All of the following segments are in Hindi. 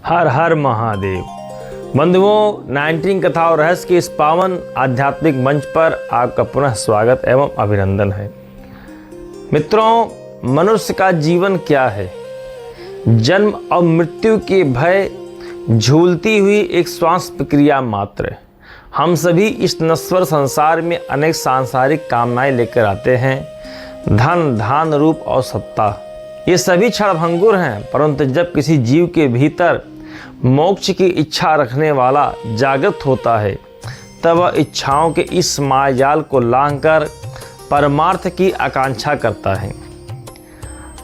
हर हर महादेव। बंधुओं, 19 कथा और रहस्य के इस पावन आध्यात्मिक मंच पर आपका पुनः स्वागत एवं अभिनंदन है। मित्रों, मनुष्य का जीवन क्या है? जन्म और मृत्यु के भय झूलती हुई एक श्वास प्रक्रिया मात्र। हम सभी इस नश्वर संसार में अनेक सांसारिक कामनाएं लेकर आते हैं। धन, धान, रूप और सत्ता, ये सभी क्षणभंगुर हैं, परंतु जब किसी जीव के भीतर मोक्ष की इच्छा रखने वाला जागृत होता है, तब वह इच्छाओं के इस मायाजाल को लांघकर परमार्थ की आकांक्षा करता है।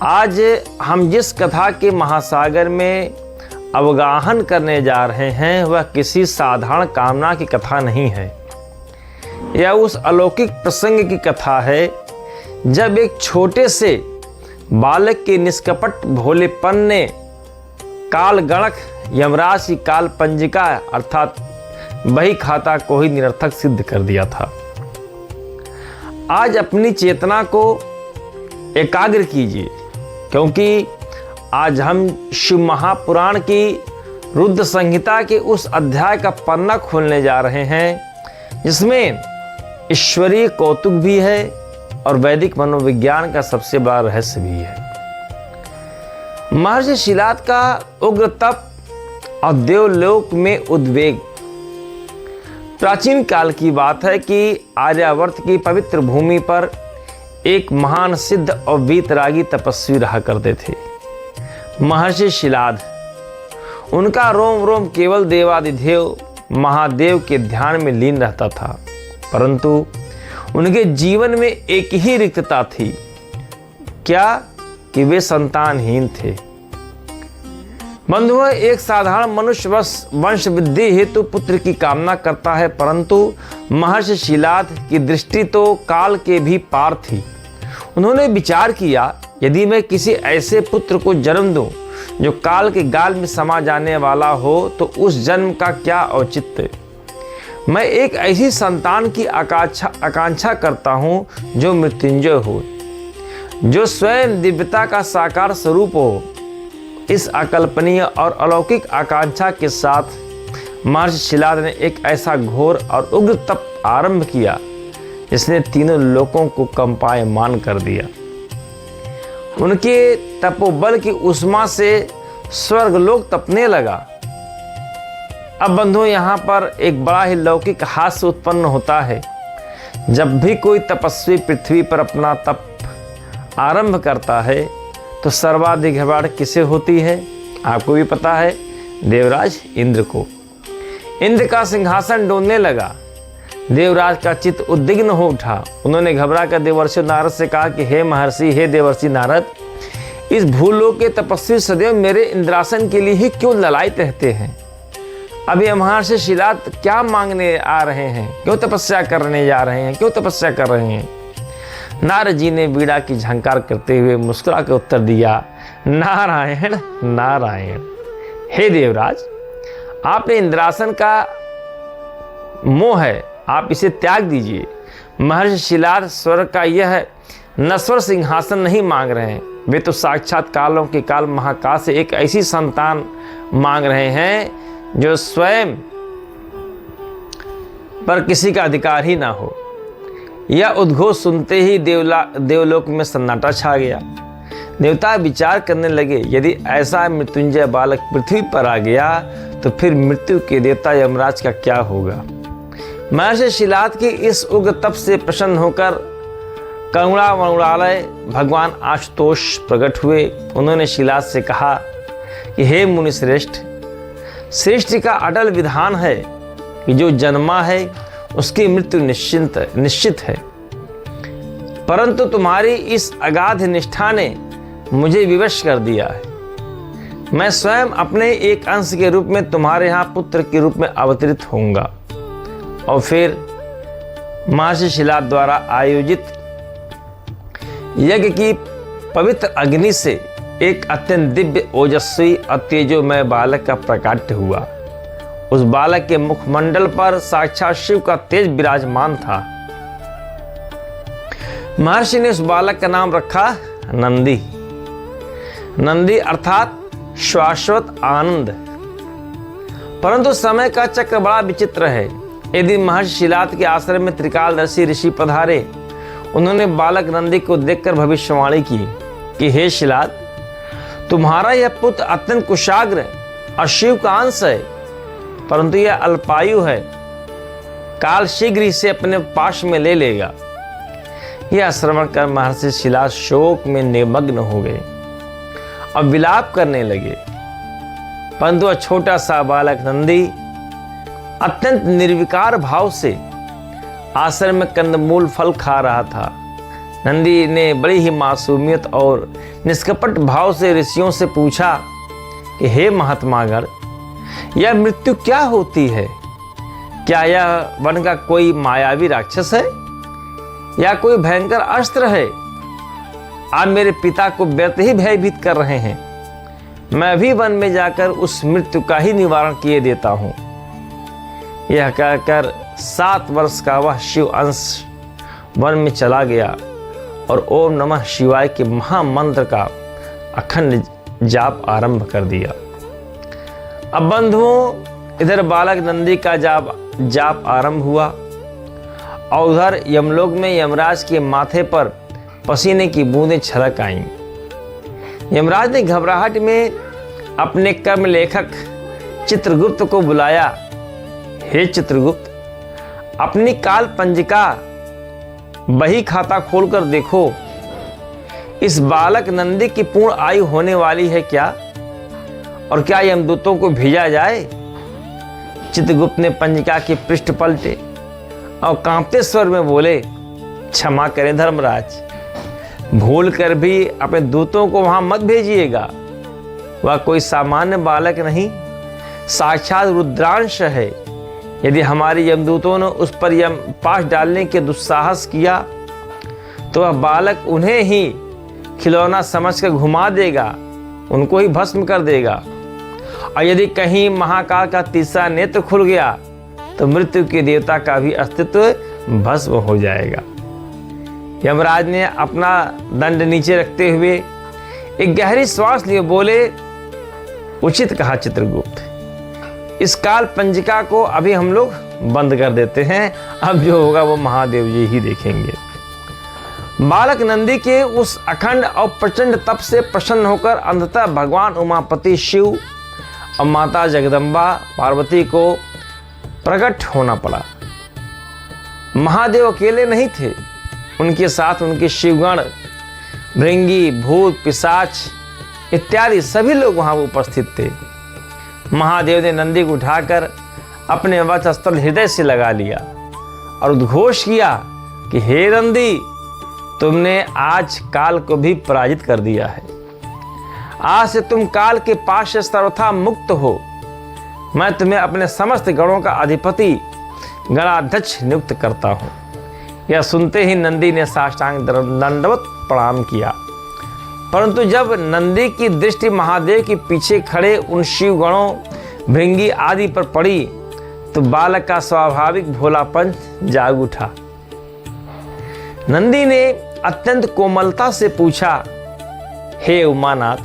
आज हम जिस कथा के महासागर में अवगाहन करने जा रहे हैं, वह किसी साधारण कामना की कथा नहीं है। यह उस अलौकिक प्रसंग की कथा है जब एक छोटे से बालक के निष्कपट भोलेपन ने काल गणक यमराज की काल पंजिका अर्थात बही खाता को ही निरर्थक सिद्ध कर दिया था। आज अपनी चेतना को एकाग्र कीजिए, क्योंकि आज हम शिव महापुराण की रुद्र संहिता के उस अध्याय का पन्ना खोलने जा रहे हैं जिसमें ईश्वरीय कौतुक भी है और वैदिक मनोविज्ञान का सबसे बड़ा रहस्य भी है। महर्षि शिलाद का उग्र तप और देवलोक में उद्वेग। प्राचीन काल की बात है कि आर्यावर्त की पवित्र भूमि पर एक महान सिद्ध और वीतरागी तपस्वी रहा करते थे, महर्षि शिलाद। उनका रोम रोम केवल देवादिदेव महादेव के ध्यान में लीन रहता था, परंतु उनके जीवन में एक ही रिक्तता थी। क्या? कि वे संतानहीन थे। बंधुओं, एक साधारण मनुष्य वंश वृद्धि हेतु पुत्र की कामना करता है, परंतु महर्षि शिलाद की दृष्टि तो काल के भी पार थी। उन्होंने विचार किया, यदि मैं किसी ऐसे पुत्र को जन्म दूं जो काल के गाल में समा जाने वाला हो, तो उस जन्म का क्या औचित्य। मैं एक ऐसी संतान की आकांक्षा करता हूं जो मृत्युंजय हो, जो स्वयं दिव्यता का साकार स्वरूप हो। इस अकल्पनीय और अलौकिक आकांक्षा के साथ महर्षि शिलाद ने एक ऐसा घोर और उग्र तप आरंभ किया जिसने तीनों लोकों को कंपायमान कर दिया। उनके तपोबल की उष्मा से स्वर्गलोक तपने लगा। अब बंधुओं, यहाँ पर एक बड़ा ही लौकिक हास्य उत्पन्न होता है। जब भी कोई तपस्वी पृथ्वी पर अपना तप आरंभ करता है तो सर्वाधिक घबराहट किसे होती है? आपको भी पता है, देवराज इंद्र को। इंद्र का सिंहासन डोलने लगा। देवराज का चित्त उद्विग्न हो उठा। उन्होंने घबरा कर देवर्षि नारद से कहा कि हे महर्षि, हे देवर्षि नारद, इस भूलोक के तपस्वी सदैव मेरे इंद्रासन के लिए ही क्यों ललायत रहते हैं? अब ये महर्षि शिलाद क्या मांगने आ रहे हैं? क्यों तपस्या करने जा रहे हैं? क्यों तपस्या कर रहे हैं? नारद जी ने बीड़ा की झंकार करते हुए मुस्कुरा के उत्तर दिया, नारायण नारायण। हे देवराज, आपने इंद्रासन का मोह है, आप इसे त्याग दीजिए। महर्षि शिलाद स्वर्ग का यह नश्वर सिंहासन नहीं मांग रहे हैं, वे तो साक्षात कालों के काल महाकाल से एक ऐसी संतान मांग रहे हैं जो स्वयं पर किसी का अधिकार ही ना हो। यह उद्घोष सुनते ही देवलोक में सन्नाटा छा गया। देवता विचार करने लगे, यदि ऐसा मृत्युंजय बालक पृथ्वी पर आ गया तो फिर मृत्यु के देवता यमराज का क्या होगा। महर्षि शिलाद की इस उग्र तप से प्रसन्न होकर करुणा वरुणालय भगवान आशुतोष प्रकट हुए। उन्होंने शिलाद से कहा कि हे मुनि श्रेष्ठ, सृष्टि का अटल विधान है कि जो जन्मा है उसकी मृत्यु निश्चित है, परंतु तुम्हारी इस अगाध निष्ठा ने मुझे विवश कर दिया है। मैं स्वयं अपने एक अंश के रूप में तुम्हारे यहाँ पुत्र के रूप में अवतरित होऊंगा। और फिर महर्षि शिलाद द्वारा आयोजित यज्ञ की पवित्र अग्नि से एक अत्यंत दिव्य, ओजस्वी और तेजोमय बालक का प्रकाट्य हुआ। उस बालक के मुखमंडल पर साक्षात शिव का तेज विराजमान था। महर्षि ने उस बालक का नाम रखा नंदी। नंदी अर्थात शाश्वत आनंद। परंतु समय का चक्र बड़ा विचित्र है। एक दिन महर्षि शिलाद के आश्रम में त्रिकालदर्शी ऋषि पधारे। उन्होंने बालक नंदी को देखकर भविष्यवाणी की कि हे शिलाद, तुम्हारा यह पुत्र अत्यंत कुशाग्र और शिव का अंश है, परंतु यह अल्पायु है। काल शीघ्र इसे अपने पाश में ले लेगा। यह श्रवण कर महर्षि शिलाद शोक में निमग्न हो गए और विलाप करने लगे। परंतु वह छोटा सा बालक नंदी अत्यंत निर्विकार भाव से आश्रम में कंदमूल फल खा रहा था। नंदी ने बड़ी ही मासूमियत और निष्कपट भाव से ऋषियों से पूछा कि हे महात्मागण, यह मृत्यु क्या होती है? क्या यह वन का कोई मायावी राक्षस है या कोई भयंकर अस्त्र है? आप मेरे पिता को व्यर्थ ही भयभीत कर रहे हैं। मैं भी वन में जाकर उस मृत्यु का ही निवारण किए देता हूं। यह कहकर 7 वर्ष का वह शिव अंश वन में चला गया और ओम नमः शिवाय के महामंत्र का अखंड जाप आरंभ कर दिया। अब बंधुओं, इधर बालक नंदी का जाप आरंभ हुआ और उधर यमलोक में यमराज के माथे पर पसीने की बूंदें छलक आईं। यमराज ने घबराहट में अपने कर्म लेखक चित्रगुप्त को बुलाया। हे चित्रगुप्त, अपनी काल पंजिका बही खाता खोलकर देखो, इस बालक नंदी की पूर्ण आयु होने वाली है क्या, और क्या यमदूतों को भेजा जाए? चित्रगुप्त ने पंजिका के पृष्ठ पलटे और कांपते स्वर में बोले, क्षमा करें धर्मराज, भूल कर भी अपने दूतों को वहां मत भेजिएगा। वह कोई सामान्य बालक नहीं, साक्षात रुद्रांश है। यदि हमारे यमदूतों ने उस पर यम पाश डालने के दुस्साहस किया तो वह बालक उन्हें ही खिलौना समझकर घुमा देगा, उनको ही भस्म कर देगा। और यदि कहीं महाकाल का तीसरा नेत्र खुल गया तो मृत्यु के देवता का भी अस्तित्व भस्म हो जाएगा। यमराज ने अपना दंड नीचे रखते हुए एक गहरी श्वास लिए बोले, उचित कहा चित्रगुप्त, इस काल पंजिका को अभी हम लोग बंद कर देते हैं। अब जो होगा वो महादेव जी ही देखेंगे। बालक नंदी के उस अखंड और प्रचंड तप से प्रसन्न होकर अंततः भगवान उमापति शिव और माता जगदम्बा पार्वती को प्रकट होना पड़ा। महादेव अकेले नहीं थे, उनके साथ उनके शिवगण, भृंगी, भूत, पिशाच इत्यादि सभी लोग वहां उपस्थित थे। महादेव ने नंदी को उठाकर अपने वक्षस्थल हृदय से लगा लिया और उद्घोष किया कि हे नंदी, तुमने आज काल को भी पराजित कर दिया है। आज से तुम काल के पाश से सर्वथा मुक्त हो। मैं तुम्हें अपने समस्त गणों का अधिपति गणाध्यक्ष नियुक्त करता हूँ। यह सुनते ही नंदी ने साष्टांग दंडवत प्रणाम किया। परंतु जब नंदी की दृष्टि महादेव के पीछे खड़े उन शिवगणों, भृंगी आदि पर पड़ी तो बालक का स्वाभाविक भोलापन जाग उठा। नंदी ने अत्यंत कोमलता से पूछा, हे उमानाथ,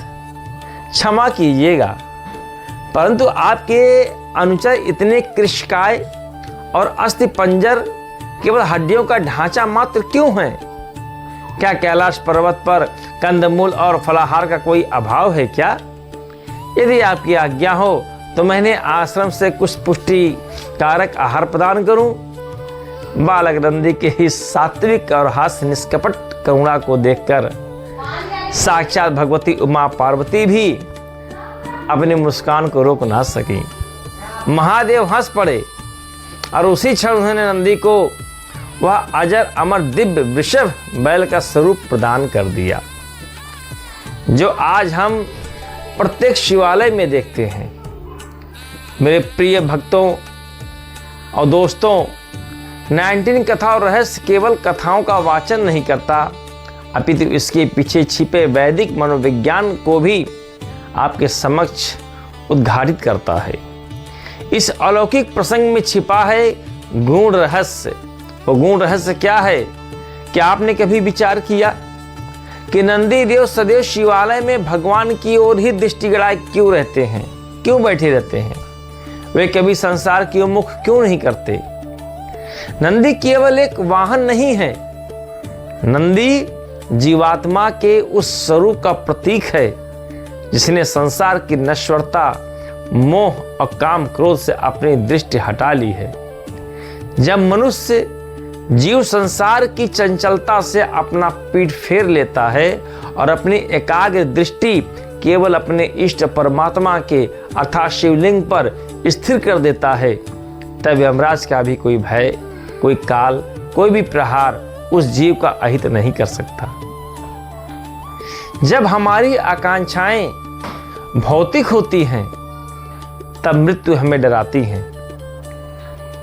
क्षमा कीजिएगा, परंतु आपके अनुचर इतने कृशकाय और अस्थि पंजर केवल हड्डियों का ढांचा मात्र क्यों है? क्या कैलाश पर्वत पर कंदमूल और फलाहार का कोई अभाव है क्या? यदि आपकी आज्ञा हो तो मैंने आश्रम से कुछ पुष्टि कारक आहार प्रदान करूं। बालक नंदी के इस सात्विक और हास्य निष्कपट करुणा को देखकर साक्षात भगवती उमा पार्वती भी अपनी मुस्कान को रोक ना सकी। महादेव हंस पड़े और उसी क्षण उन्होंने नंदी को वह अजर अमर दिव्य वृषभ बैल का स्वरूप प्रदान कर दिया, जो आज हम प्रत्येक शिवालय में देखते हैं। मेरे प्रिय भक्तों और दोस्तों, 19 कथा और रहस्य केवल कथाओं का वाचन नहीं करता, अपितु इसके पीछे छिपे वैदिक मनोविज्ञान को भी आपके समक्ष उद्घाटित करता है। इस अलौकिक प्रसंग में छिपा है गूढ़ रहस्य। वो गूढ़ रहस्य क्या है? क्या आपने कभी विचार किया कि नंदी देव सदैव शिवालय में भगवान की ओर ही दृष्टि गड़ाए क्यों रहते हैं, क्यों बैठे रहते हैं? वे कभी संसार की ओर मुख क्यों नहीं करते? नंदी केवल एक वाहन नहीं है, नंदी जीवात्मा के उस स्वरूप का प्रतीक है जिसने संसार की नश्वरता, मोह और काम क्रोध से अपनी दृष्टि हटा ली है। जब मनुष्य जीव संसार की चंचलता से अपना पीठ फेर लेता है और अपनी एकाग्र दृष्टि केवल अपने इष्ट परमात्मा के अर्थात शिवलिंग पर स्थिर कर देता है, तब यमराज का भी कोई भय, कोई काल, कोई भी प्रहार उस जीव का अहित नहीं कर सकता। जब हमारी आकांक्षाएं भौतिक होती हैं तब मृत्यु हमें डराती है,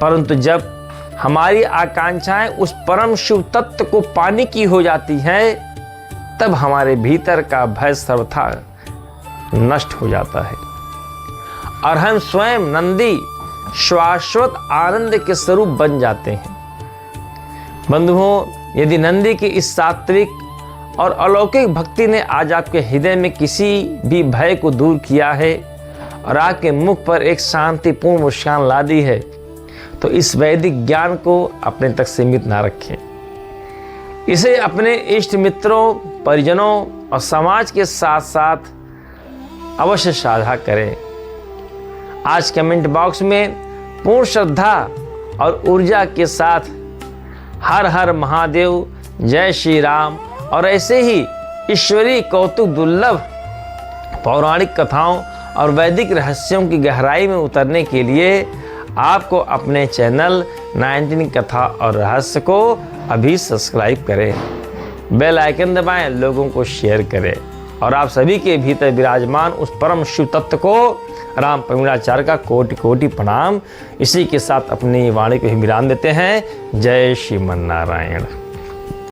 परंतु जब हमारी आकांक्षाएं उस परम शिव तत्व को पाने की हो जाती हैं तब हमारे भीतर का भय सर्वथा नष्ट हो जाता है और हम स्वयं नंदी शाश्वत आनंद के स्वरूप बन जाते हैं। बंधुओं, यदि नंदी की इस सात्विक और अलौकिक भक्ति ने आज आपके हृदय में किसी भी भय को दूर किया है और आपके मुख पर एक शांतिपूर्ण मुस्कान ला दी है, तो इस वैदिक ज्ञान को अपने तक सीमित ना रखें। इसे अपने इष्ट मित्रों, परिजनों और समाज के साथ साथ अवश्य साझा करें। आज कमेंट बॉक्स में पूर्ण श्रद्धा और ऊर्जा के साथ हर हर महादेव, जय श्री राम और ऐसे ही ईश्वरीय कौतुक दुर्लभ पौराणिक कथाओं और वैदिक रहस्यों की गहराई में उतरने के लिए आपको अपने चैनल 19 कथा और रहस्य को अभी सब्सक्राइब करें, बेल आइकन दबाएं, लोगों को शेयर करें और आप सभी के भीतर विराजमान उस परम शिव तत्व को राम प्रवीणाचार्य का कोटि कोटि प्रणाम। इसी के साथ अपनी वाणी को ही विराम देते हैं। जय श्रीमन नारायण।